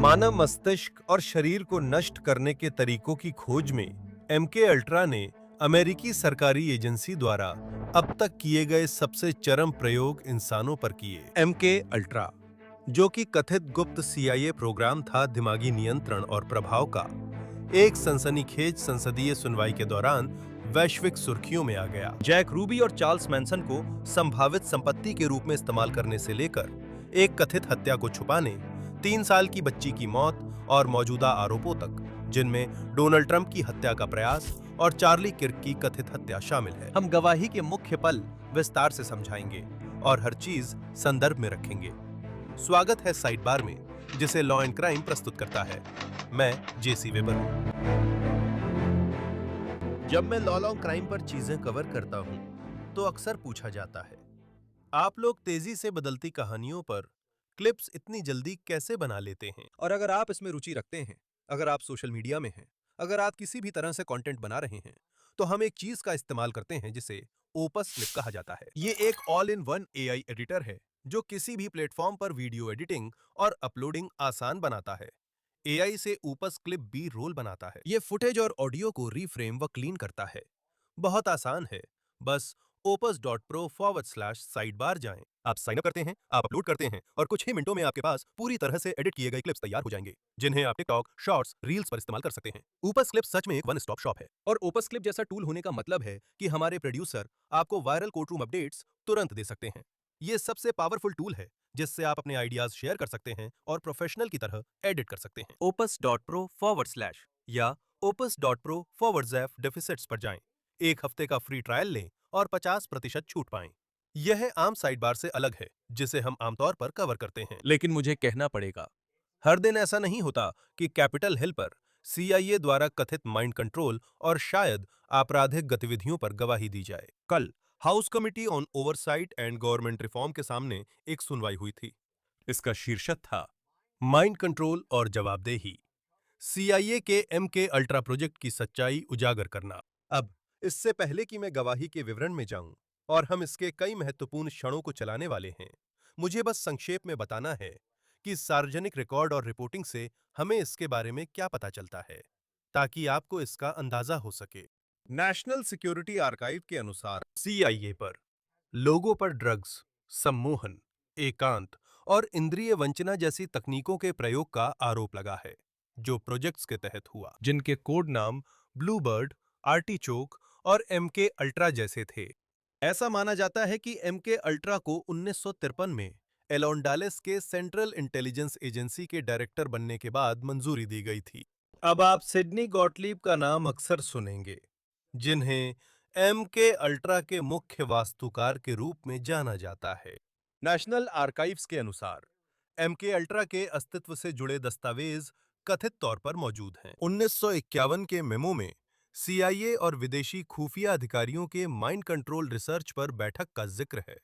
मानव मस्तिष्क और शरीर को नष्ट करने के तरीकों की खोज में एमके अल्ट्रा ने अमेरिकी सरकारी एजेंसी द्वारा अब तक किए गए सबसे चरम प्रयोग इंसानों पर किए। एमके अल्ट्रा, जो कि कथित गुप्त सीआईए प्रोग्राम था दिमागी नियंत्रण और प्रभाव का, एक सनसनीखेज संसदीय सुनवाई के दौरान वैश्विक सुर्खियों में आ गया। जैक रूबी और चार्ल्स मैनसन को संभावित संपत्ति के रूप में इस्तेमाल करने से लेकर एक कथित हत्या को छुपाने, 3 साल की बच्ची की मौत और मौजूदा आरोपों तक, जिनमें डोनाल्ड ट्रंप की हत्या का प्रयास और चार्ली किर्क की कथित हत्या शामिल है। हम गवाही के मुख्य पल विस्तार से समझाएंगे और हर चीज संदर्भ में रखेंगे। स्वागत है साइड बार में, जिसे लॉ एंड क्राइम प्रस्तुत करता है। मैं जेसी वेबर हूं। जब मैं लॉ एंड क्राइम पर चीजें कवर करता हूं, तो अक्सर पूछा जाता है, आप लोग तेजी से बदलती कहानियों पर क्लिप्स इतनी जल्दी कैसे बना लेते हैं? और अगर आप इसमें रुचि रखते हैं, अगर आप सोशल मीडिया में हैं, अगर आप किसी भी तरह से कंटेंट बना रहे हैं, तो हम एक चीज का इस्तेमाल करते हैं जिसे ओपस क्लिप कहा जाता है। ये एक all in one AI editor है जो किसी भी प्लेटफॉर्म पर वीडियो एडिटिंग और अपलोडिंग आसान बनाता है। एआई से ओपस क्लिप बी रोल बनाता है। ये फुटेज और ऑडियो को रीफ्रेम व क्लीन करता है। बहुत आसान है, बस opus.pro/sidebar जाएं। आप साइन अप करते हैं, आप अपलोड करते हैं और कुछ ही मिनटों में आपके पास पूरी तरह से एडिट किए गए क्लिप्स तैयार हो जाएंगे, जिन्हें आप टिकटॉक, शॉर्ट्स, रील्स पर इस्तेमाल कर सकते हैं। ओपस क्लिप सच में एक वन स्टॉप शॉप है। और ओपस क्लिप जैसा टूल होने का मतलब है कि हमारे प्रोड्यूसर आपको वायरल कोर्टरूम अपडेट्स तुरंत दे सकते हैं। ये सबसे पावरफुल टूल है जिससे आप अपने आइडियाज शेयर कर सकते हैं और प्रोफेशनल की तरह एडिट कर सकते हैं। opus.pro/ या opus.pro/zef डेफिसिट्स पर जाएं। एक हफ्ते का फ्री ट्रायल लें और 50% छूट पाएं। यह आम साइड बार से अलग है, जिसे हम आमतौर पर कवर करते हैं। लेकिन मुझे कहना पड़ेगा, हर दिन ऐसा नहीं होता कि कैपिटल हिल पर सीआईए द्वारा कथित माइंड कंट्रोल और शायद आपराधिक गतिविधियों पर गवाही दी जाए। कल house committee on oversight and government reform के सामने एक सुनवाई हुई थी। इसका शीर्षक था माइंड कंट्रोल और जवाबदेही, सीआईए के एमके अल्ट्रा प्रोजेक्ट की सच्चाई उजागर करना। अब इससे पहले कि मैं गवाही के विवरण में जाऊं और हम इसके कई महत्वपूर्ण क्षणों को चलाने वाले हैं, मुझे बस संक्षेप में बताना है कि सार्वजनिक रिकॉर्ड और रिपोर्टिंग से हमें इसके बारे में क्या पता चलता है, ताकि आपको इसका अंदाजा हो सके। नेशनल सिक्योरिटी आर्काइव के अनुसार सीआईए पर लोगों पर ड्रग्स, सम्मोहन, एकांत और इंद्रिय वंचना जैसी तकनीकों के प्रयोग का आरोप लगा है, जो प्रोजेक्ट्स के तहत हुआ, जिनके कोड नाम ब्लूबर्ड, आर्टिचोक और एमके अल्ट्रा जैसे थे। ऐसा माना जाता है कि एमके अल्ट्रा को 1953 में एलोन-डालेस के सेंट्रल इंटेलिजेंस एजेंसी के डायरेक्टर बनने के बाद मंजूरी दी गई थी। अब आप सिडनी गॉटलीब का नाम अक्सर सुनेंगे, जिन्हें एमके अल्ट्रा के मुख्य वास्तुकार के रूप में जाना जाता है। नेशनल आर्काइव्स के अनुसार एमके अल्ट्रा के अस्तित्व से जुड़े दस्तावेज कथित तौर पर मौजूद हैं। 1951 के मेमो में सीआईए और विदेशी खुफिया अधिकारियों के माइंड कंट्रोल रिसर्च पर बैठक का जिक्र है।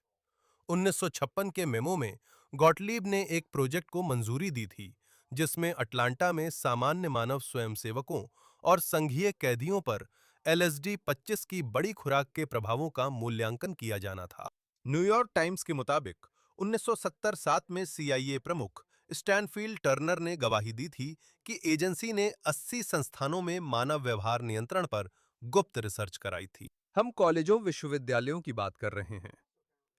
1956 के मेमो में गॉटलीब ने एक प्रोजेक्ट को मंजूरी दी थी, जिसमें अटलांटा में सामान्य मानव स्वयंसेवकों और संघीय कैदियों पर एलएसडी 25 की बड़ी खुराक के प्रभावों का मूल्यांकन किया जाना था। न्यूयॉर्क टाइम्स के मुताबिक 1970-7 में सीआईए प्रमुख स्टैनफील्ड टर्नर ने गवाही दी थी कि एजेंसी ने 80 संस्थानों में मानव व्यवहार नियंत्रण पर गुप्त रिसर्च कराई थी। हम कॉलेजों, विश्वविद्यालयों की बात कर रहे हैं,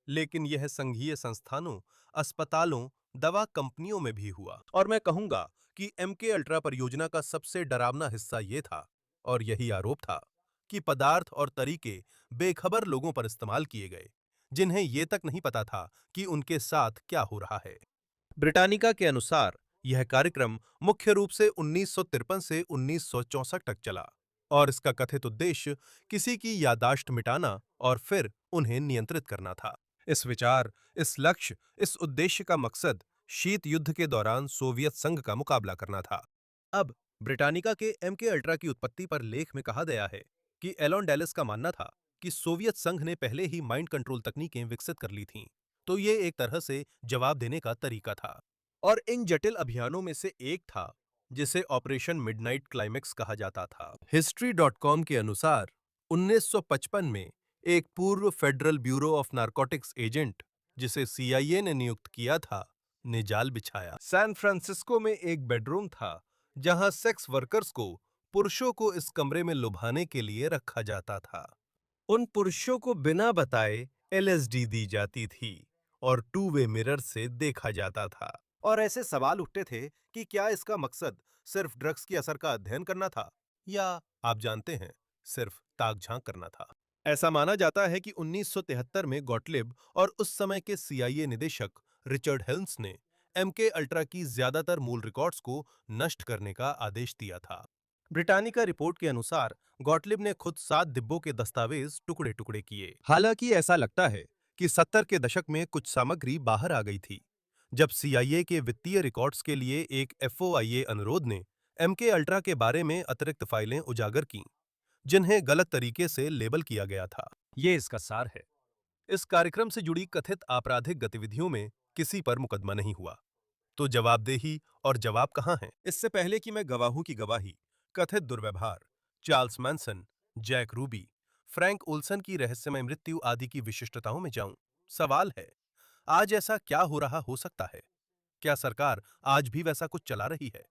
लेकिन यह संघीय संस्थानों, अस्पतालों, दवा कंपनियों में भी हुआ। और मैं कहूंगा कि एमके अल्ट्रा परियोजना का सबसे डरावना हिस्सा यह था, और यही आरोप था, कि पदार्थ और तरीके बेखबर लोगों पर इस्तेमाल किए गए, जिन्हें यह तक नहीं पता था कि उनके साथ क्या हो रहा है। ब्रिटानिका के अनुसार यह कार्यक्रम मुख्य रूप से 1953 से 1964 तक चला, और इसका कथित उद्देश्य किसी की याददाश्त मिटाना और फिर उन्हें नियंत्रित करना था। इस विचार, इस लक्ष्य, इस उद्देश्य का मकसद शीत युद्ध के दौरान सोवियत संघ का मुकाबला करना था। अब ब्रिटानिका के एमके अल्ट्रा की उत्पत्ति पर लेख में कहा गया है कि एलोन डेलिस का मानना था कि सोवियत संघ ने पहले ही माइंड कंट्रोल तकनीकें विकसित कर ली थीं, तो ये एक तरह से जवाब देने का तरीका था। और इन जटिल अभियानों में से एक था जिसे ऑपरेशन मिडनाइट क्लाइमेक्स कहा जाता था। हिस्ट्री.com के अनुसार 1955 में एक पूर्व federal bureau of narcotics agent, जिसे सीआईए ने नियुक्त किया था, ने जाल बिछाया। सैन फ्रांसिस्को में एक बेडरूम था जहां सेक्स वर्कर्स को पुरुषों को इस कमरे में लुभाने के लिए रखा जाता था। उन पुरुषों को बिना बताए एलएसडी दी जाती थी और टू वे मिरर से देखा जाता था। और ऐसे सवाल उठते थे कि क्या इसका मकसद सिर्फ ड्रग्स की असर का अध्ययन करना था या आप जानते हैं सिर्फ ताक झांक करना था। ऐसा माना जाता है कि 1973 में गॉटलिब और उस समय के सीआईए निदेशक रिचर्ड हेल्म्स ने एमके अल्ट्रा की ज्यादातर मूल रिकॉर्ड्स को नष्ट करने का आदेश दिया था। ब्रिटानिका रिपोर्ट के अनुसार गॉटलिब ने खुद 7 डिब्बों के दस्तावेज टुकड़े टुकड़े किए। हालांकि ऐसा लगता है कि 70 के दशक में कुछ सामग्री बाहर आ गई थी, जब सीआईए के वित्तीय रिकॉर्ड्स के लिए एक एफओआईए अनुरोध ने एमके अल्ट्रा के बारे में अतिरिक्त फाइलें उजागर कीं, जिन्हें गलत तरीके से लेबल किया गया था। ये इसका सार है। इस कार्यक्रम से जुड़ी कथित आपराधिक गतिविधियों में किसी पर मुकदमा नहीं हुआ, तो जवाबदेही और जवाब कहां है? इससे पहले कि मैं गवाहों की गवाही, कथित दुर्व्यवहार, Charles Manson, Jack Ruby, Frank Olson की रहस्यमय मृत्यु आदि की विशिष्टताओं में जाऊं, सवाल है, आज ऐसा क्या हो रहा हो सकता है? क्या सरकार आज भी वैसा कुछ चला रही है?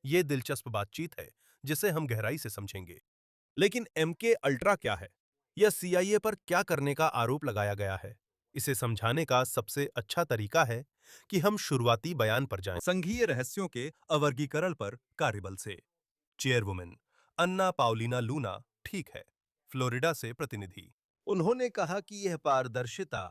ये दिलचस्प बातचीत है जिसे हम गहराई से समझेंगे। लेकिन एमके अल्ट्रा क्या है? यह सीआईए पर क्या करने का आरोप लगाया गया है? इसे समझाने का सबसे अच्छा तरीका है कि हम शुरुआती बयान पर जाएं। संघीय रहस्यों के अवर्गीकरण पर कार्यबल से चेयरवुमन अन्ना पाउलिना लूना, ठीक है, फ्लोरिडा से प्रतिनिधि। उन्होंने कहा कि यह पारदर्शिता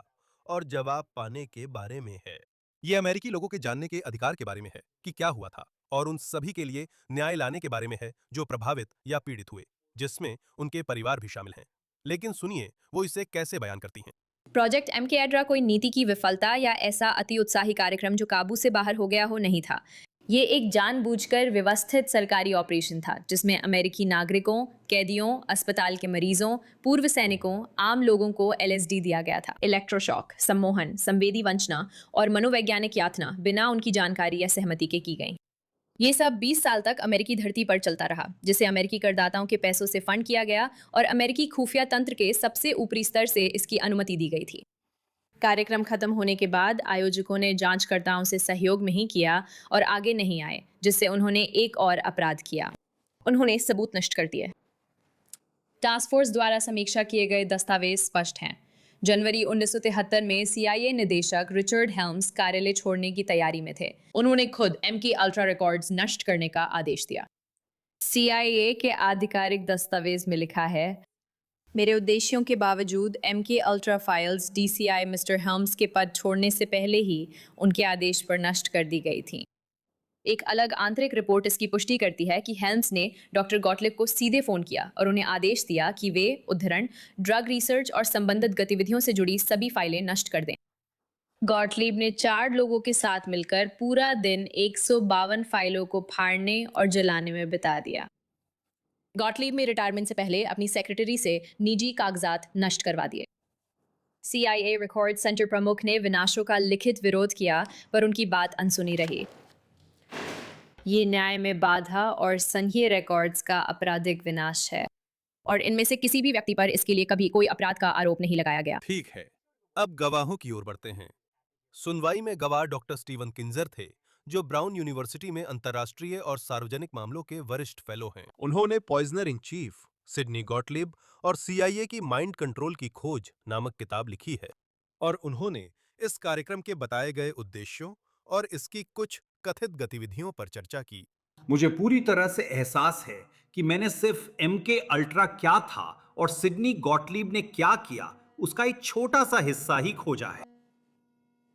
और जवाब पाने के बारे में है। यह अमेरिकी लोगों के जानने के अधिकार के बारे में है कि क्या हुआ था, और उन सभी के लिए न्याय लाने के बारे में है जो प्रभावित या पीड़ित हुए, जिसमें उनके परिवार भी शामिल हैं। लेकिन सुनिए वो इसे कैसे बयान करती हैं। प्रोजेक्ट एमके अल्ट्रा कोई नीति की विफलता या ऐसा अति उत्साही कार्यक्रम जो काबू से बाहर हो गया हो नहीं था। ये एक जानबूझकर व्यवस्थित सरकारी ऑपरेशन था जिसमें अमेरिकी नागरिकों, कैदियों, अस्पताल के मरीजों, पूर्व सैनिकों, आम लोगों को एलएसडी दिया गया था। इलेक्ट्रोशॉक, सम्मोहन, संवेदी वंचना और मनोवैज्ञानिक यातना बिना उनकी जानकारी या सहमति के की गई। ये सब 20 साल तक अमेरिकी धरती पर चलता रहा, जिसे अमेरिकी करदाताओं के पैसों से फंड किया गया और अमेरिकी खुफिया तंत्र के सबसे ऊपरी स्तर से इसकी अनुमति दी गई थी। कार्यक्रम खत्म होने के बाद आयोजकों ने जांचकर्ताओं से सहयोग नहीं किया और आगे नहीं आए, जिससे उन्होंने एक और अपराध किया। उन्होंने सबूत नष्ट कर दिए। टास्क फोर्स द्वारा समीक्षा किए गए दस्तावेज स्पष्ट हैं। जनवरी 1973 में सीआईए निदेशक रिचर्ड हेल्म्स कार्यालय छोड़ने की तैयारी में थे। उन्होंने खुद एमके अल्ट्रा रिकॉर्ड्स नष्ट करने का आदेश दिया। सीआईए के आधिकारिक दस्तावेज में लिखा है, मेरे उद्देश्यों के बावजूद MK Ultra files DCI mister Helms के पद छोड़ने से पहले ही उनके आदेश पर नष्ट कर दी गई थी। एक अलग आंतरिक रिपोर्ट इसकी पुष्टि करती है कि हेल्म्स ने डॉक्टर गॉटलिब को सीधे फोन किया और उन्हें आदेश दिया कि वे उद्धरण, ड्रग रिसर्च और संबंधित गतिविधियों से जुड़ी सभी फाइलें नष्ट कर दें। गॉटलिब ने 4 लोगों के साथ मिलकर पूरा दिन 152 फाइलों को फाड़ने और जलाने में बिता दिया। गॉटलिब में रिटायरमेंट से पहले अपनी सेक्रेटरी से निजी कागजात नष्ट करवा दिए। सीआईए रिकॉर्ड सेंटर प्रमुख ने विनाशों का लिखित विरोध किया, पर उनकी बात अनसुनी रही। ये न्याय में बाधा और संघीय रिकॉर्ड्स का आपराधिक विनाश है, और इनमें से किसी भी व्यक्ति पर इसके लिए कभी कोई अपराध का आरोप नहीं लगाया गया। ठीक है, अब गवाहों की ओर बढ़ते हैं। सुनवाई में गवाह डॉक्टर स्टीवन किंजर थे, जो ब्राउन यूनिवर्सिटी में अंतर्राष्ट्रीय और सार्वजनिक मामलों के वरिष्ठ फेलो हैं। उन्होंने poisoner in chief Sydney Gottlieb और सीआईए की माइंड कंट्रोल की खोज नामक किताब लिखी है, और उन्होंने इस कार्यक्रम के बताए गए उद्देश्यों और इसकी कुछ कथित गतिविधियों पर चर्चा की। मुझे पूरी तरह से एहसास है कि मैंने सिर्फ एमके अल्ट्रा क्या था और सिडनी गॉटलिब ने क्या किया उसका एक छोटा सा हिस्सा ही खोजा है।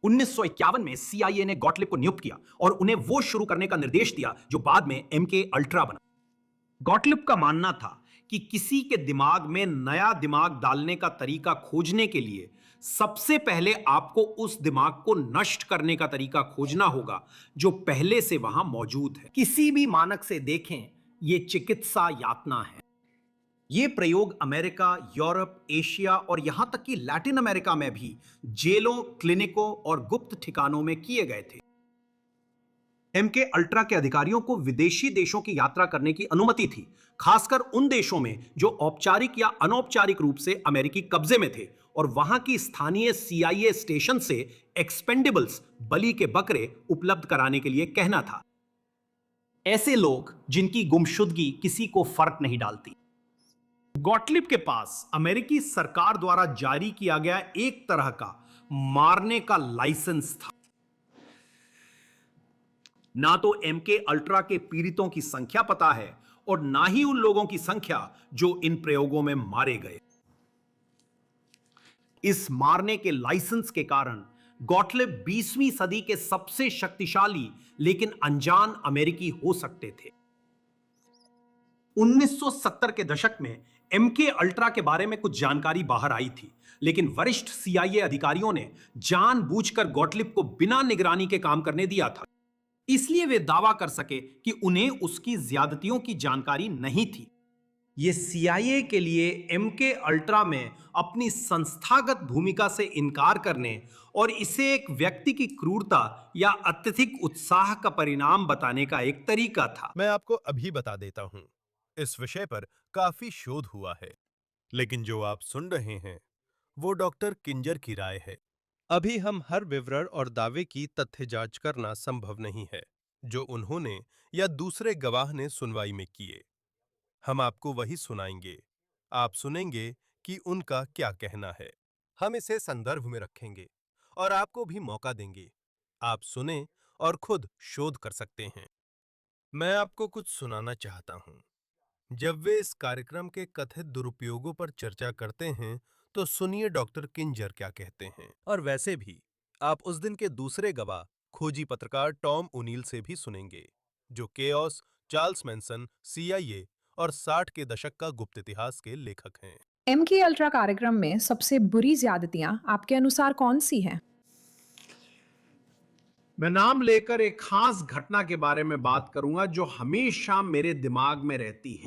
1951 में सीआईए ने गॉटलिब को नियुक्त किया और उन्हें वो शुरू करने का निर्देश दिया जो बाद में एमके अल्ट्रा बना। गॉटलिब का मानना था कि किसी के दिमाग में नया दिमाग डालने का तरीका खोजने के लिए सबसे पहले आपको उस दिमाग को नष्ट करने का तरीका खोजना होगा जो पहले से वहां मौजूद है। किसी भी मानक से देखें, यह चिकित्सा यातना है। यह प्रयोग अमेरिका, यूरोप, एशिया और यहां तक कि लैटिन अमेरिका में भी जेलों, क्लिनिकों और गुप्त ठिकानों में किए गए थे। एमके अल्ट्रा के अधिकारियों को विदेशी देशों की यात्रा करने की अनुमति थी, खासकर उन देशों में जो औपचारिक या अनौपचारिक रूप से अमेरिकी कब्जे में थे, और वहां की स्थानीय CIA स्टेशन से एक्सपेंडेबल्स बलि के बकरे उपलब्ध कराने के लिए कहना था। ऐसे लोग जिनकी गुमशुदगी किसी को फर्क नहीं डालती। गॉटलिब के पास अमेरिकी सरकार द्वारा जारी किया गया एक तरह का मारने का लाइसेंस था। ना तो MK अल्ट्रा के पीड़ितों की संख्या पता है और ना ही उन लोगों की संख्या जो इन प्रयोगों में मारे गए। इस मारने के लाइसेंस के कारण गॉटलिब 20वीं सदी के सबसे शक्तिशाली लेकिन अनजान अमेरिकी हो सकते थे। 1970 के दशक में MK अल्ट्रा के बारे में कुछ जानकारी बाहर आई थी, लेकिन वरिष्ठ CIA अधिकारियों ने जानबूझकर गॉटलिब को बिना निगरानी के काम करने दिया था, इसलिए वे दावा कर सके कि उन्हें उसकी ज्यादतियों की जानकारी नहीं थी। ये CIA के लिए MK अल्ट्रा में अपनी संस्थागत भूमिका से इनकार करने और इसे एक व्यक्ति की क्रूरता या अत्यधिक उत्साह का परिणाम बताने का एक तरीका था। मैं आपको अभी बता देता हूं, इस विषय पर काफी शोध हुआ है, लेकिन जो आप सुन रहे हैं वो डॉक्टर किंजर की राय है। अभी हम हर विवरण और दावे की तथ्य जांच करना संभव नहीं है जो उन्होंने या दूसरे गवाह ने सुनवाई में किए। हम आपको वही सुनाएंगे, आप सुनेंगे कि उनका क्या कहना है। हम इसे संदर्भ में रखेंगे और आपको भी मौका देंगे, आप सुने और खुद शोध कर सकते हैं। मैं आपको कुछ सुनाना चाहता हूं। जब वे इस कार्यक्रम के कथित दुरुपयोगों पर चर्चा करते हैं तो सुनिए डॉक्टर किंजर क्या कहते हैं। और वैसे भी आप उस दिन के दूसरे गवाह खोजी पत्रकार टॉम ओनील से भी सुनेंगे, जो केओस, चार्ल्स मैनसन, CIA और 60 के दशक का गुप्त इतिहास के लेखक हैं। MK अल्ट्रा कार्यक्रम में सबसे बुरी ज्यादतियां आपके अनुसार कौन सी हैं? मैं नाम लेकर एक खास घटना के बारे में बात करूंगा जो हमेशा मेरे दिमाग में रहती है।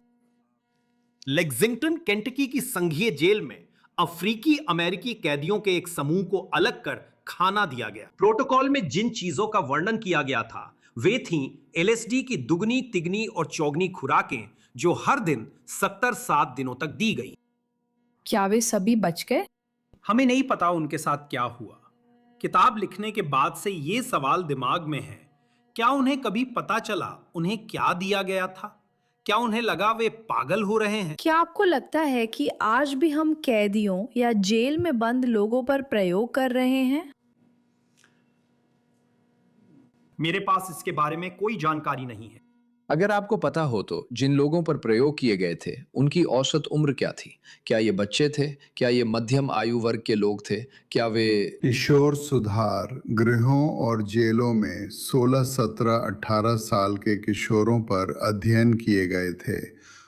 लेक्सिंगटन, केंटकी की संघीय जेल में अफ्रीकी अमेरिकी कैदियों के एक समूह को अलग कर खाना दिया गया। प्रोटोकॉल में जिन चीजों का वर्णन किया गया था वे थीं LSD की दुगनी, तिगनी और चौगनी खुराकें जो हर दिन 70-7 दिनों तक दी गई। क्या वे सभी बच गए? हमें नहीं पता उनके साथ क्या हुआ। किताब लिखने के बाद से ये सवाल दिमाग में है, क्या उन्हें कभी पता चला उन्हें क्या दिया गया था? क्या उन्हें लगा वे पागल हो रहे हैं? क्या आपको लगता है कि आज भी हम कैदियों या जेल में बंद लोगों पर प्रयोग कर रहे हैं? मेरे पास इसके बारे में कोई जानकारी नहीं है। अगर आपको पता हो तो जिन लोगों पर प्रयोग किए गए थे उनकी औसत उम्र क्या थी? क्या ये बच्चे थे? क्या ये मध्यम आयु वर्ग के लोग थे? क्या वे किशोर सुधार गृहों और जेलों में 16, 17, 18 साल के किशोरों पर अध्ययन किए गए थे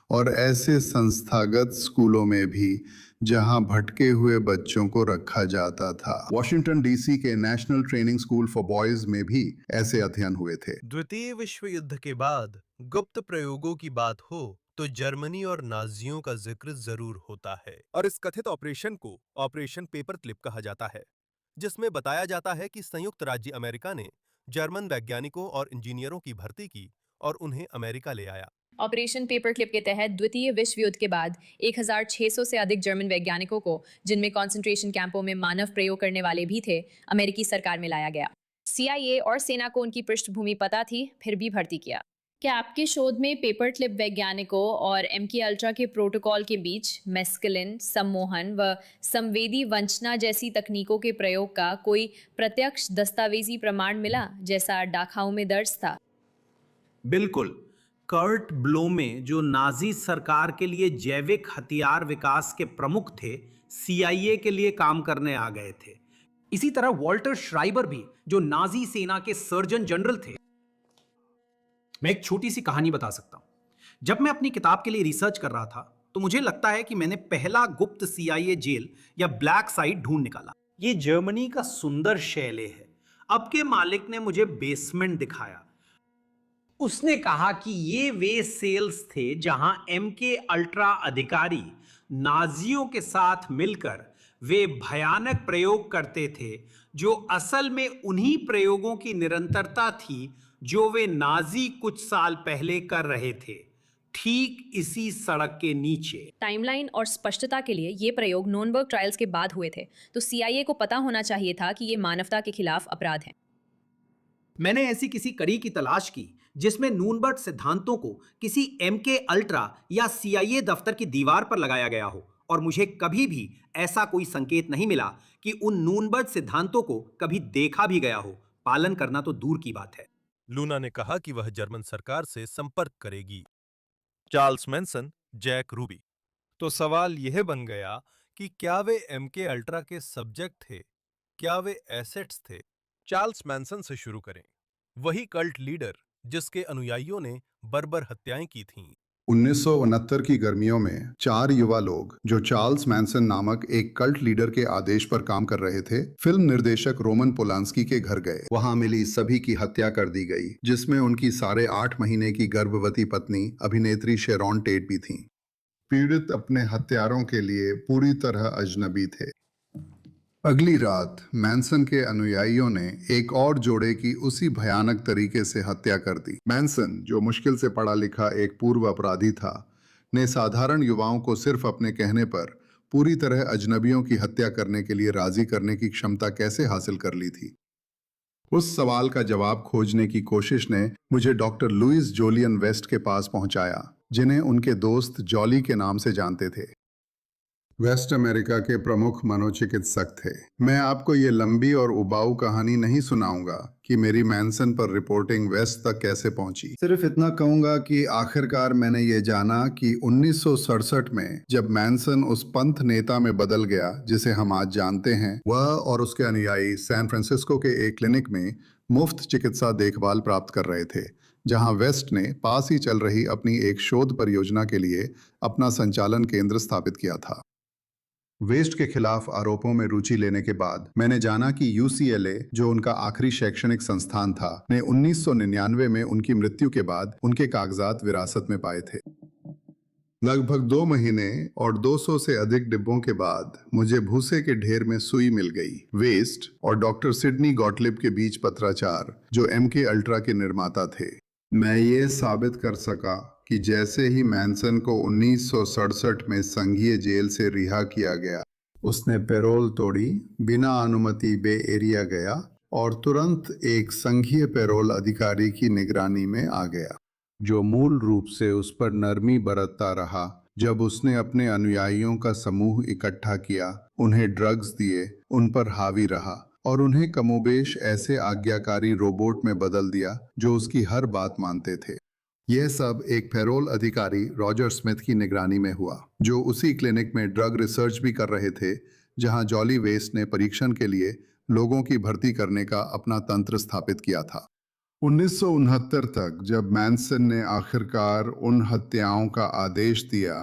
और ऐसे संस्थागत स्कूलों में भी जहां भटके हुए बच्चों को रखा जाता था। वॉशिंगटन DC के national training school for boys में भी ऐसे अध्ययन हुए थे। द्वितीय विश्व युद्ध के बाद गुप्त प्रयोगों की बात हो तो जर्मनी और नाजियों का जिक्र जरूर होता है, और इस कथित ऑपरेशन को ऑपरेशन पेपर क्लिप कहा जाता है, जिसमें बताया जाता है कि संयुक्त राज्य अमेरिका ने जर्मन वैज्ञानिकों और इंजीनियरों की भर्ती की और उन्हें अमेरिका ले आया। ऑपरेशन पेपर क्लिप के तहत द्वितीय विश्व युद्ध के बाद 1600 से अधिक जर्मन वैज्ञानिकों को, जिनमें कॉन्सेंट्रेशन कैंपों में मानव प्रयोग करने वाले भी थे, अमेरिकी सरकार में लाया गया। CIA और सेना को उनकी पृष्ठभूमि पता थी, फिर भी भर्ती किया। क्या आपके शोध में पेपर क्लिप वैज्ञानिकों और MK अल्ट्रा के प्रोटोकॉल के बीच मेस्कलिन, सम्मोहन व संवेदी वंचना जैसी तकनीकों के प्रयोग का कोई प्रत्यक्ष दस्तावेजी प्रमाण मिला, जैसा डाखाओं में दर्ज था? बिल्कुल। कर्ट ब्लोमे, जो नाजी सरकार के लिए जैविक हथियार विकास के प्रमुख थे, CIA के लिए काम करने आ गए थे। इसी तरह वॉल्टर श्राइबर भी, जो नाजी सेना के सर्जन जनरल थे। मैं एक छोटी सी कहानी बता सकता हूं। जब मैं अपनी किताब के लिए रिसर्च कर रहा था तो मुझे लगता है कि मैंने पहला गुप्त CIA जेल या ब्लैक साइट ढूंढ निकाला। ये जर्मनी का सुंदर शैले है। अब के मालिक ने मुझे बेसमेंट दिखाया। उसने कहा कि ये वे सेल्स थे जहां MK अल्ट्रा अधिकारी नाजियों के साथ मिलकर वे भयानक प्रयोग करते थे, जो असल में उन्हीं प्रयोगों की निरंतरता थी जो वे नाजी कुछ साल पहले कर रहे थे। ठीक इसी सड़क के नीचे। टाइमलाइन और स्पष्टता के लिए ये प्रयोग नूर्नबर्ग ट्रायल्स के बाद हुए थे, तो CIA को पता होना चाहिए था कि ये मानवता के खिलाफ अपराध है। मैंने ऐसी किसी कड़ी की तलाश की जिसमें नूर्नबर्ग सिद्धांतों को किसी MK अल्ट्रा या CIA दफ्तर की दीवार पर लगाया गया हो, और मुझे कभी भी ऐसा कोई संकेत नहीं मिला कि उन नूर्नबर्ग सिद्धांतों को कभी देखा भी गया हो। पालन करना तो दूर की बात है। लूना ने कहा कि वह जर्मन सरकार से संपर्क करेगी। Charles Manson, Jack Ruby. तो सवाल यह बन गया कि क्या वे MK अल्ट्रा के सब्जेक्ट थे, क्या वे एसेट्स थे? चार्ल्स मैनसन से शुरू करें। वही कल्ट लीडर जिसके अनुयायियों ने बर्बर हत्याएं की थीं। 1969 की गर्मियों में 4 युवा लोग जो चार्ल्स मैनसन नामक एक कल्ट लीडर के आदेश पर काम कर रहे थे, फिल्म निर्देशक रोमन पोलांस्की के घर गए। वहां मिली सभी की हत्या कर दी गई, जिसमें उनकी 8.5 महीने की गर्भवती पत्नी अभिनेत्री शेरॉन टेट भी थी। पीड़ित अपने हत्यारों के लिए पूरी तरह अजनबी थे। अगली रात मैनसन के अनुयायियों ने एक और जोड़े की उसी भयानक तरीके से हत्या कर दी। मैनसन, जो मुश्किल से पढ़ा लिखा एक पूर्व अपराधी था, ने साधारण युवाओं को सिर्फ अपने कहने पर पूरी तरह अजनबियों की हत्या करने के लिए राजी करने की क्षमता कैसे हासिल कर ली थी। उस सवाल का जवाब खोजने की कोशिश ने मुझे डॉक्टर लुइस जोलियन वेस्ट के पास पहुंचाया, जिन्हें उनके दोस्त जॉली के नाम से जानते थे। वेस्ट अमेरिका के प्रमुख मनोचिकित्सक थे। मैं आपको ये लंबी और उबाऊ कहानी नहीं सुनाऊंगा कि मेरी मैनसन पर रिपोर्टिंग वेस्ट तक कैसे पहुंची। सिर्फ इतना कहूंगा कि आखिरकार मैंने ये जाना कि 1967 में जब मैनसन उस पंथ नेता में बदल गया जिसे हम आज जानते हैं, वह और उसके अनुयायी सैन फ्रांसिस्को के एक क्लिनिक में मुफ्त चिकित्सा देखभाल प्राप्त कर रहे थे, जहां वेस्ट ने पास ही चल रही अपनी एक शोध परियोजना के लिए अपना संचालन केंद्र स्थापित किया था। वेस्ट के खिलाफ आरोपों में रुचि लेने के बाद मैंने जाना कि UCLA, जो उनका आखिरी शैक्षणिक संस्थान था, ने 1999 में उनकी मृत्यु के बाद उनके कागजात विरासत में पाए थे। लगभग 2 महीने और 200 से अधिक डिब्बों के बाद मुझे भूसे के ढेर में सुई मिल गई। वेस्ट और डॉक्टर सिडनी गॉटलिब के बीच पत्राचार, जो MK अल्ट्रा के निर्माता थे। मैं ये साबित कर सका कि जैसे ही मैनसन को 1967 में संघीय जेल से रिहा किया गया, उसने पैरोल तोड़ी, बिना अनुमति बे एरिया गया और तुरंत एक संघीय पैरोल अधिकारी की निगरानी में आ गया, जो मूल रूप से उस पर नरमी बरतता रहा जब उसने अपने अनुयायियों का समूह इकट्ठा किया, उन्हें ड्रग्स दिए, उन पर हावी रहा और उन्हें कमोबेश ऐसे आज्ञाकारी रोबोट में बदल दिया जो उसकी हर बात मानते थे। यह सब एक पैरोल अधिकारी रॉजर स्मिथ की निगरानी में हुआ, जो उसी क्लिनिक में ड्रग रिसर्च भी कर रहे थे जहां जॉली वेस्ट ने परीक्षण के लिए लोगों की भर्ती करने का अपना तंत्र स्थापित किया था। 1969 तक जब मैनसन ने आखिरकार उन हत्याओं का आदेश दिया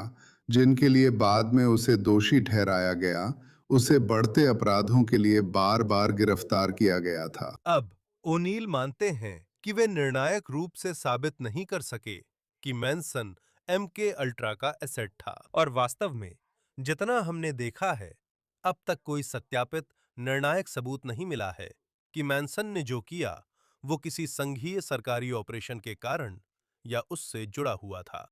जिनके लिए बाद में उसे दोषी ठहराया गया, उसे बढ़ते अपराधों के लिए बार बार गिरफ्तार किया गया था। अब ओनील मानते हैं कि वे निर्णायक रूप से साबित नहीं कर सके कि मैनसन MK अल्ट्रा का एसेट था, और वास्तव में जितना हमने देखा है, अब तक कोई सत्यापित निर्णायक सबूत नहीं मिला है कि मैनसन ने जो किया वो किसी संघीय सरकारी ऑपरेशन के कारण या उससे जुड़ा हुआ था।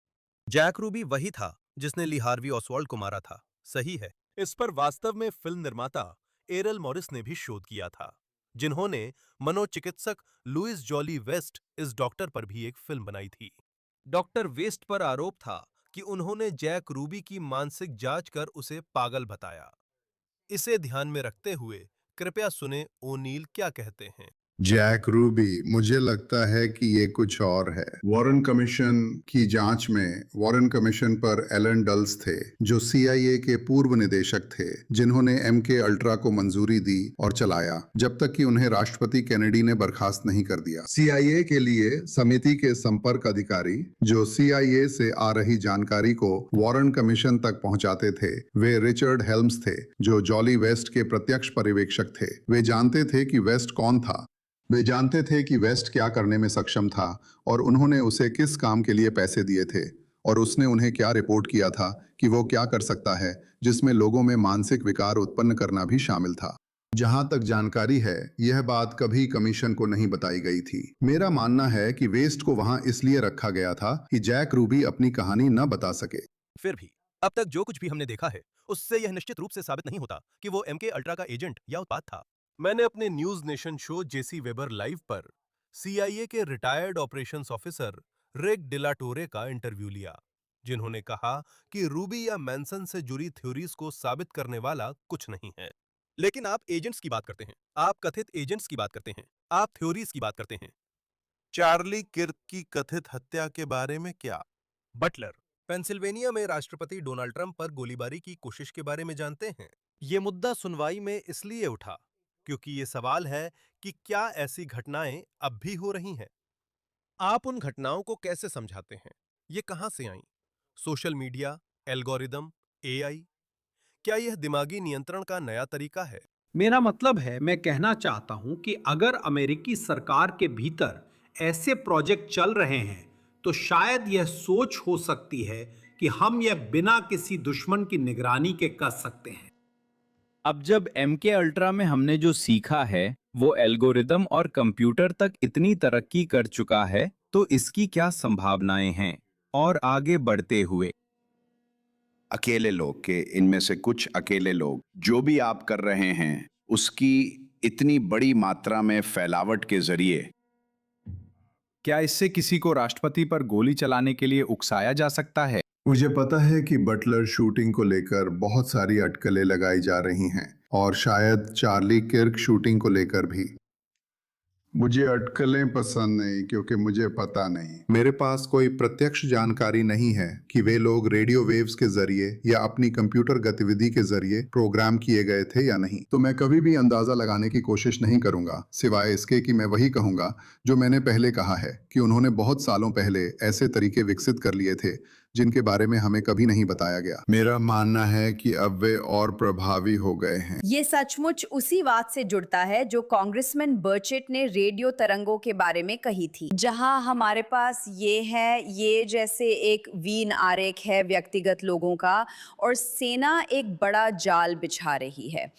जैक रूबी वही था जिसने ली हार्वी ऑसवाल्ड को मारा था, सही है। इस पर वास्तव में फिल्म निर्माता एरल मॉरिस ने भी शोध किया था, जिन्होंने मनोचिकित्सक लुइस जॉली वेस्ट इस डॉक्टर पर भी एक फिल्म बनाई थी। डॉक्टर वेस्ट पर आरोप था कि उन्होंने जैक रूबी की मानसिक जांच कर उसे पागल बताया। इसे ध्यान में रखते हुए कृपया सुने ओनील क्या कहते हैं। जैक रूबी, मुझे लगता है कि ये कुछ और है। वॉरेन कमीशन की जांच में वॉरेन कमीशन पर एलन डल्स थे, जो CIA के पूर्व निदेशक थे, जिन्होंने MK अल्ट्रा को मंजूरी दी और चलाया जब तक कि उन्हें राष्ट्रपति केनेडी ने बर्खास्त नहीं कर दिया। CIA के लिए समिति के संपर्क अधिकारी, जो CIA से आ रही जानकारी को वॉरेन कमीशन तक पहुंचाते थे, वे रिचर्ड हेल्म्स थे, जो जॉली वेस्ट के प्रत्यक्ष पर्यवेक्षक थे। वे जानते थे कि वेस्ट कौन था, वे जानते थे कि वेस्ट क्या करने में सक्षम था और उन्होंने उसे किस काम के लिए पैसे दिए थे, और उसने उन्हें क्या रिपोर्ट किया था कि वो क्या कर सकता है, जिसमें लोगों में मानसिक विकार उत्पन्न करना भी शामिल था। जहां तक जानकारी है, यह बात कभी कमीशन को नहीं बताई गई थी। मेरा मानना है कि वेस्ट को वहां इसलिए रखा गया था कि जैक रूबी अपनी कहानी न बता सके। फिर भी अब तक जो कुछ भी हमने देखा है उससे यह निश्चित रूप से साबित नहीं होता कि वो एमके अल्ट्रा का एजेंट या उत्पाद था। मैंने अपने न्यूज नेशन शो जेसी वेबर लाइव पर सीआईए के रिटायर्ड ऑपरेशंस ऑफिसर रिक डिलाटोरे का इंटरव्यू लिया, जिन्होंने कहा कि रूबी या मैनसन से जुड़ी थ्योरीज को साबित करने वाला कुछ नहीं है। लेकिन आप एजेंट्स की बात करते हैं, आप कथित एजेंट्स की बात करते हैं, आप थ्योरीज की बात करते हैं। चार्ली किर्क की कथित हत्या के बारे में क्या? बटलर, पेंसिल्वेनिया में राष्ट्रपति डोनाल्ड ट्रंप पर गोलीबारी की कोशिश के बारे में जानते हैं? ये मुद्दा सुनवाई में इसलिए उठा क्योंकि ये सवाल है कि क्या ऐसी घटनाएं अब भी हो रही हैं? आप उन घटनाओं को कैसे समझाते हैं? ये कहां से आईं? Social media, algorithm, AI? क्या यह दिमागी नियंत्रण का नया तरीका है? मेरा मतलब है, मैं कहना चाहता हूं कि अगर अमेरिकी सरकार के भीतर ऐसे प्रोजेक्ट चल रहे हैं तो शायद यह सोच हो सकती है कि हम यह बिना किसी दुश्मन की निगरानी के कर सकते हैं। अब जब MK अल्ट्रा में हमने जो सीखा है वो एल्गोरिदम और कंप्यूटर तक इतनी तरक्की कर चुका है, तो इसकी क्या संभावनाएं हैं? और आगे बढ़ते हुए अकेले लोग के इनमें से कुछ अकेले लोग जो भी आप कर रहे हैं उसकी इतनी बड़ी मात्रा में फैलावट के जरिए क्या इससे किसी को राष्ट्रपति पर गोली चलाने के लिए उकसाया जा सकता है? मुझे पता है कि बटलर शूटिंग को लेकर बहुत सारी अटकलें लगाई जा रही हैं और शायद चार्ली किर्क शूटिंग को लेकर भी। मुझे अटकलें पसंद नहीं क्योंकि मुझे पता नहीं। मेरे पास कोई प्रत्यक्ष जानकारी नहीं है कि वे लोग रेडियो वेव्स के जरिए या अपनी कंप्यूटर गतिविधि के जरिए प्रोग्राम किए गए थे या नहीं। तो मैं कभी भी अंदाजा लगाने की कोशिश नहीं करूंगा, सिवाय इसके कि मैं वही कहूंगा जो मैंने पहले कहा है कि उन्होंने बहुत सालों पहले ऐसे तरीके विकसित कर लिए थे जिनके बारे में हमें कभी नहीं बताया गया। मेरा मानना है कि अब वे और प्रभावी हो गए हैं। ये सचमुच उसी बात से जुड़ता है जो कांग्रेसमैन बर्चेट ने रेडियो तरंगों के बारे में कही थी, जहां हमारे पास ये है, ये जैसे एक वीन आरेख है व्यक्तिगत लोगों का और सेना एक बड़ा जाल बिछा रही है।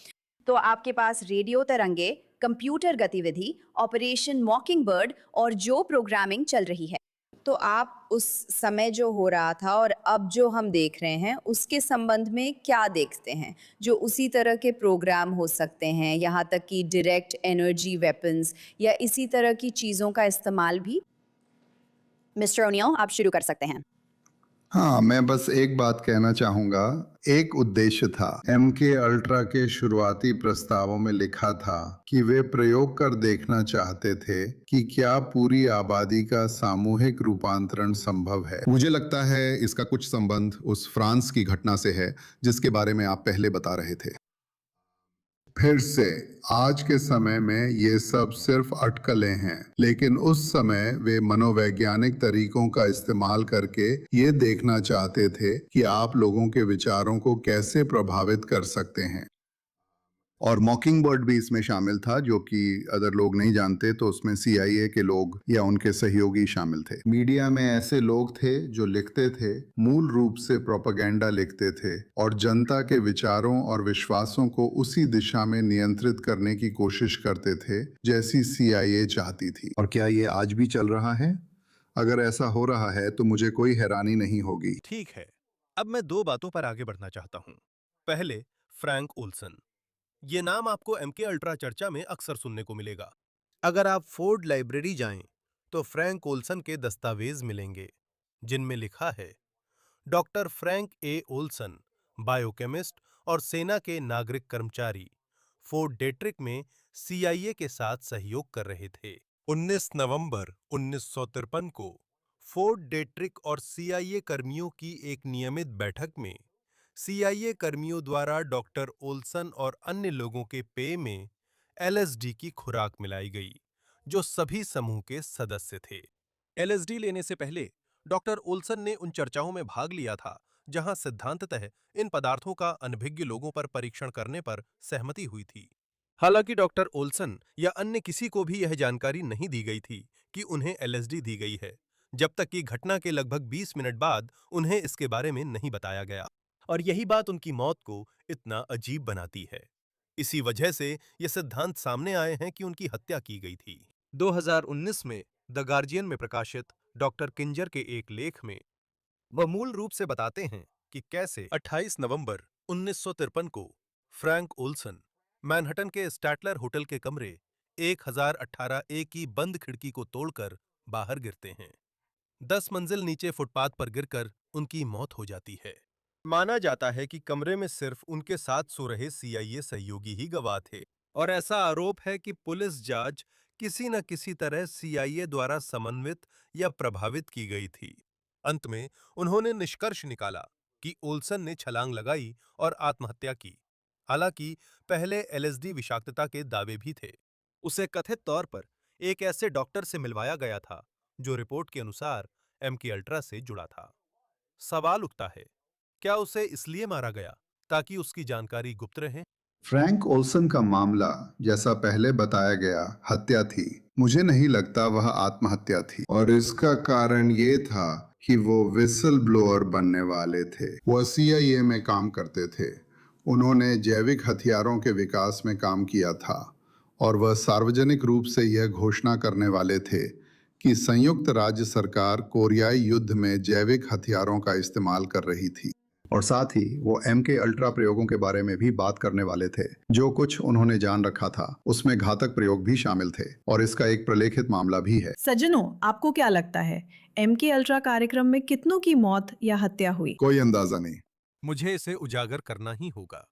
तो आपके पास रेडियो तरंगे, कंप्यूटर गतिविधि, ऑपरेशन मॉकिंगबर्ड और जो प्रोग्रामिंग चल रही है। तो आप उस समय जो हो रहा था और अब जो हम देख रहे हैं उसके संबंध में क्या देखते हैं, जो उसी तरह के प्रोग्राम हो सकते हैं, यहाँ तक कि डायरेक्ट एनर्जी वेपन्स या इसी तरह की चीज़ों का इस्तेमाल भी। मिस्टर ओनियल, आप शुरू कर सकते हैं। हाँ, मैं बस एक बात कहना चाहूंगा। एक उद्देश्य था। MK अल्ट्रा के शुरुआती प्रस्तावों में लिखा था कि वे प्रयोग कर देखना चाहते थे कि क्या पूरी आबादी का सामूहिक रूपांतरण संभव है। मुझे लगता है इसका कुछ संबंध उस फ्रांस की घटना से है जिसके बारे में आप पहले बता रहे थे। फिर से आज के समय में ये सब सिर्फ अटकलें हैं, लेकिन उस समय वे मनोवैज्ञानिक तरीकों का इस्तेमाल करके ये देखना चाहते थे कि आप लोगों के विचारों को कैसे प्रभावित कर सकते हैं। और मॉकिंगबर्ड भी इसमें शामिल था, जो कि अगर लोग नहीं जानते तो उसमें CIA के लोग या उनके सहयोगी शामिल थे। मीडिया में ऐसे लोग थे जो लिखते थे, मूल रूप से प्रोपेगेंडा लिखते थे और जनता के विचारों और विश्वासों को उसी दिशा में नियंत्रित करने की कोशिश करते थे जैसी CIA चाहती थी। और क्या ये आज भी चल रहा है? अगर ऐसा हो रहा है तो मुझे कोई हैरानी नहीं होगी। ठीक है, अब मैं दो बातों पर आगे बढ़ना चाहता हूं। पहले, फ्रैंक ओल्सन। ये नाम आपको MK अल्ट्रा चर्चा में अक्सर सुनने को मिलेगा। अगर आप फोर्ड लाइब्रेरी जाएं तो फ्रैंक ओल्सन के दस्तावेज मिलेंगे जिनमें लिखा है, डॉक्टर फ्रैंक ए ओल्सन, बायोकेमिस्ट और सेना के नागरिक कर्मचारी, फोर्ट डेट्रिक में CIA के साथ सहयोग कर रहे थे। 19 नवंबर 1953 को फोर्ट डेट्रिक और CIA कर्मियों की एक नियमित बैठक में CIA कर्मियों द्वारा डॉक्टर ओल्सन और अन्य लोगों के पेय में LSD की खुराक मिलाई गई, जो सभी समूह के सदस्य थे। LSD लेने से पहले डॉक्टर ओल्सन ने उन चर्चाओं में भाग लिया था जहां सिद्धांततः इन पदार्थों का अनभिज्ञ लोगों पर परीक्षण करने पर सहमति हुई थी। हालांकि डॉक्टर ओल्सन या अन्य किसी को भी यह जानकारी नहीं दी गई थी कि उन्हें LSD दी गई है, जब तक कि घटना के लगभग 20 मिनट बाद उन्हें इसके बारे में नहीं बताया गया। और यही बात उनकी मौत को इतना अजीब बनाती है। इसी वजह से ये सिद्धांत सामने आए हैं कि उनकी हत्या की गई थी। 2019 में द गार्जियन में प्रकाशित डॉक्टर किंजर के एक लेख में वह मूल रूप से बताते हैं कि कैसे 28 नवंबर 1953 को फ्रैंक ओल्सन मैनहट्टन के स्टैटलर होटल के कमरे 1018 ए की बंद खिड़की को तोड़कर बाहर गिरते हैं। 10 मंजिल नीचे फुटपाथ पर गिरकर उनकी मौत हो जाती है। माना जाता है कि कमरे में सिर्फ उनके साथ सो रहे CIA सहयोगी ही गवाह थे और ऐसा आरोप है कि पुलिस जांच किसी न किसी तरह CIA द्वारा समन्वित या प्रभावित की गई थी। अंत में उन्होंने निष्कर्ष निकाला कि ओल्सन ने छलांग लगाई और आत्महत्या की। हालांकि पहले LSD विषाक्तता के दावे भी थे। उसे कथित तौर पर एक ऐसे डॉक्टर से मिलवाया गया था जो रिपोर्ट के अनुसार MK अल्ट्रा से जुड़ा था। सवाल उठता है, क्या उसे इसलिए मारा गया ताकि उसकी जानकारी गुप्त रहे? फ्रैंक ओल्सन का मामला, जैसा पहले बताया गया, हत्या थी। मुझे नहीं लगता वह आत्महत्या थी, और इसका कारण ये था कि वो विसल ब्लोअर बनने वाले थे। वह CIA में काम करते थे। उन्होंने जैविक हथियारों के विकास में काम किया था और वह सार्वजनिक रूप से यह घोषणा करने वाले थे कि संयुक्त राज्य सरकार कोरियाई युद्ध में जैविक हथियारों का इस्तेमाल कर रही थी। और साथ ही वो MK अल्ट्रा प्रयोगों के बारे में भी बात करने वाले थे। जो कुछ उन्होंने जान रखा था उसमें घातक प्रयोग भी शामिल थे और इसका एक प्रलेखित मामला भी है। सज्जनों, आपको क्या लगता है MK अल्ट्रा कार्यक्रम में कितनों की मौत या हत्या हुई? कोई अंदाजा नहीं। मुझे इसे उजागर करना ही होगा।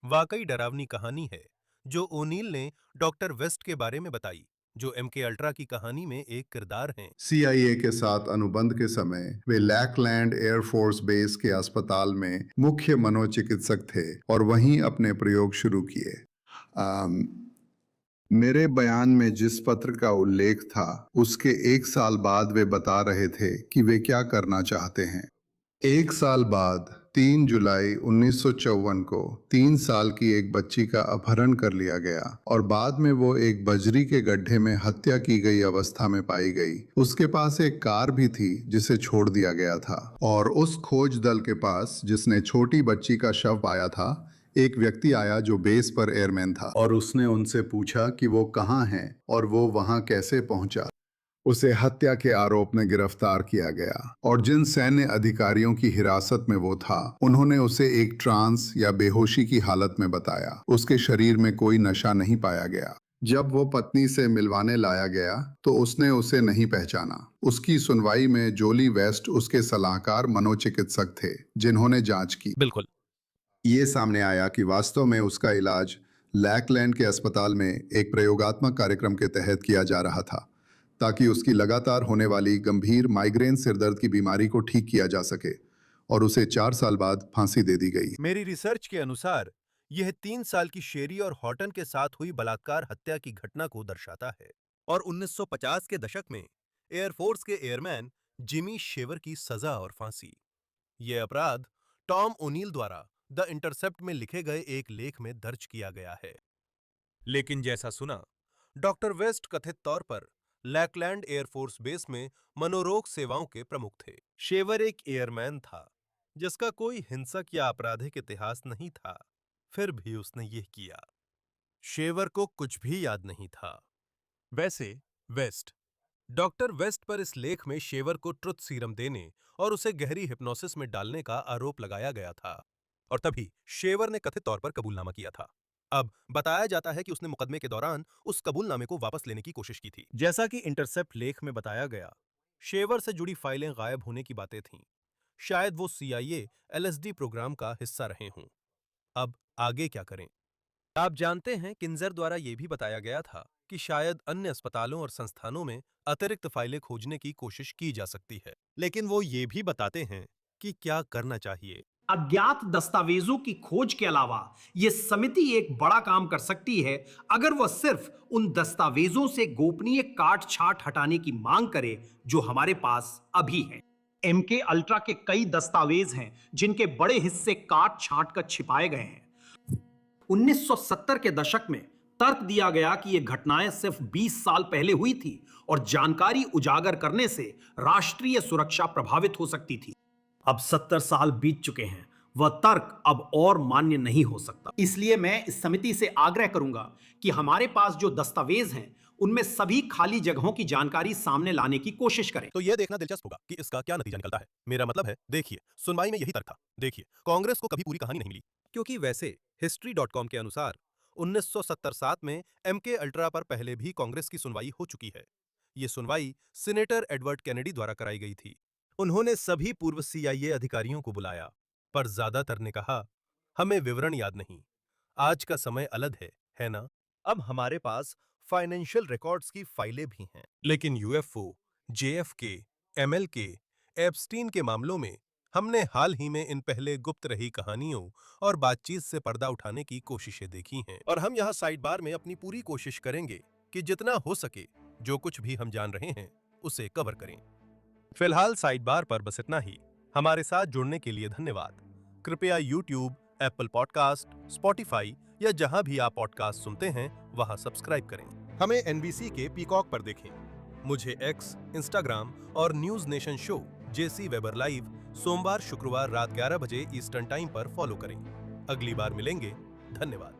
वाकई डरावनी कहानी है जो ओनील ने डॉक्टर वेस्ट के बारे में बताई, जो MK अल्ट्रा की कहानी में एक किरदार हैं। CIA के साथ अनुबंध के समय वे लैकलैंड एयरफोर्स बेस के अस्पताल में मुख्य मनोचिकित्सक थे और वहीं अपने प्रयोग शुरू किए। मेरे बयान में जिस पत्र का उल्लेख था उसके 1 साल बाद वे बता रहे थे कि वे क्या करना चाहते हैं। 1 साल बाद 3 जुलाई 1954 को 3 साल की एक बच्ची का अपहरण कर लिया गया और बाद में वो एक बजरी के गड्ढे में हत्या की गई अवस्था में पाई गई। उसके पास एक कार भी थी जिसे छोड़ दिया गया था और उस खोज दल के पास जिसने छोटी बच्ची का शव पाया था, एक व्यक्ति आया जो बेस पर एयरमैन था और उसने उनसे पूछा कि वो कहाँ हैं और वो वहाँ कैसे पहुंचा। उसे हत्या के आरोप में गिरफ्तार किया गया और जिन सैन्य अधिकारियों की हिरासत में वो था उन्होंने उसे एक ट्रांस या बेहोशी की हालत में बताया। उसके शरीर में कोई नशा नहीं पाया गया। जब वो पत्नी से मिलवाने लाया गया तो उसने उसे नहीं पहचाना। उसकी सुनवाई में जोली वेस्ट उसके सलाहकार मनोचिकित्सक थे जिन्होंने जांच की। बिल्कुल। ये सामने आया कि वास्तव में उसका इलाज लैकलैंड के अस्पताल में एक प्रयोगात्मक कार्यक्रम के तहत किया जा रहा था ताकि उसकी लगातार होने वाली गंभीर माइग्रेन सिरदर्द की बीमारी को ठीक किया जा सके, और उसे 4 साल बाद फांसी दे दी गई। मेरी रिसर्च के अनुसार यह 3 साल की शेरी और हॉटन के साथ हुई बलात्कार हत्या की घटना को दर्शाता है और 1950 के दशक में एयरफोर्स के एयरमैन जिमी शेवर की सजा और फांसी। यह अपराध टॉम ओनील द्वारा द इंटरसेप्ट में लिखे गए एक लेख में दर्ज किया गया है। लेकिन जैसा सुना, डॉक्टर वेस्ट कथित तौर पर लैकलैंड एयरफोर्स बेस में मनोरोग सेवाओं के प्रमुख थे। शेवर एक एयरमैन था जिसका कोई हिंसक या आपराधिक इतिहास नहीं था, फिर भी उसने यह किया। शेवर को कुछ भी याद नहीं था। वैसे वेस्ट, डॉक्टर वेस्ट पर इस लेख में शेवर को ट्रुथ सीरम देने और उसे गहरी हिप्नोसिस में डालने का आरोप लगाया गया था और तभी शेवर ने कथित तौर पर कबूलनामा किया था। अब बताया जाता है कि उसने मुकदमे के दौरान उस कबूलनामे को वापस लेने की कोशिश की थी। जैसा कि इंटरसेप्ट लेख में बताया गया, शेवर से जुड़ी फाइलें गायब होने की बातें थीं। शायद वो CIA LSD प्रोग्राम का हिस्सा रहे हों। अब आगे क्या करें? आप जानते हैं, किंजर द्वारा यह भी बताया गया था कि शायद अन्य अस्पतालों और संस्थानों में अतिरिक्त फाइलें खोजने की कोशिश की जा सकती है, लेकिन वो ये भी बताते हैं कि क्या करना चाहिए। अज्ञात दस्तावेजों की खोज के अलावा यह समिति एक बड़ा काम कर सकती है अगर वह सिर्फ उन दस्तावेजों से गोपनीय काट छाट हटाने की मांग करे जो हमारे पास अभी है। MK अल्ट्रा के कई दस्तावेज हैं जिनके बड़े हिस्से काट छाट कर छिपाए गए हैं। 1970 के दशक में तर्क दिया गया कि यह घटनाएं सिर्फ 20 साल पहले हुई थी और जानकारी उजागर करने से राष्ट्रीय सुरक्षा प्रभावित हो सकती थी। अब 70 साल बीत चुके हैं। वह तर्क अब और मान्य नहीं हो सकता। इसलिए मैं इस समिति से आग्रह करूंगा कि हमारे पास जो दस्तावेज हैं उनमें सभी खाली जगहों की जानकारी सामने लाने की कोशिश करें। तो यह देखना दिलचस्प होगा कि इसका क्या नतीजा निकलता है। मेरा मतलब है, देखिए, सुनवाई में यही तर्क था। देखिए, कांग्रेस को कभी पूरी कहानी नहीं मिली, क्योंकि वैसे history.com के अनुसार 1977 में एमके अल्ट्रा पर पहले भी कांग्रेस की सुनवाई हो चुकी है। ये सुनवाई सीनेटर एडवर्ड कैनेडी द्वारा कराई गई थी। उन्होंने सभी पूर्व CIA अधिकारियों को बुलाया, पर ज्यादातर ने कहा, हमें विवरण याद नहीं। आज का समय अलग है ना? अब हमारे पास फाइनेंशियल रिकॉर्ड्स की फाइलें भी हैं। लेकिन UFO, JFK, MLK, एप्स्टीन के मामलों में हमने हाल ही में इन पहले गुप्त रही कहानियों और बातचीत से पर्दा उठाने की कोशिशें देखी हैं। और हम यहाँ साइड बार में अपनी पूरी कोशिश करेंगे कि जितना हो सके जो कुछ भी हम जान रहे हैं उसे कवर करें। फिलहाल साइड बार पर बस इतना ही। हमारे साथ जुड़ने के लिए धन्यवाद। कृपया YouTube, एप्पल पॉडकास्ट, स्पॉटिफाई या जहां भी आप पॉडकास्ट सुनते हैं वहां सब्सक्राइब करें। हमें NBC के पीकॉक पर देखें। मुझे X, Instagram और news nation show JC weber live सोमवार शुक्रवार रात 11 बजे ईस्टर्न टाइम पर फॉलो करें। अगली बार मिलेंगे। धन्यवाद।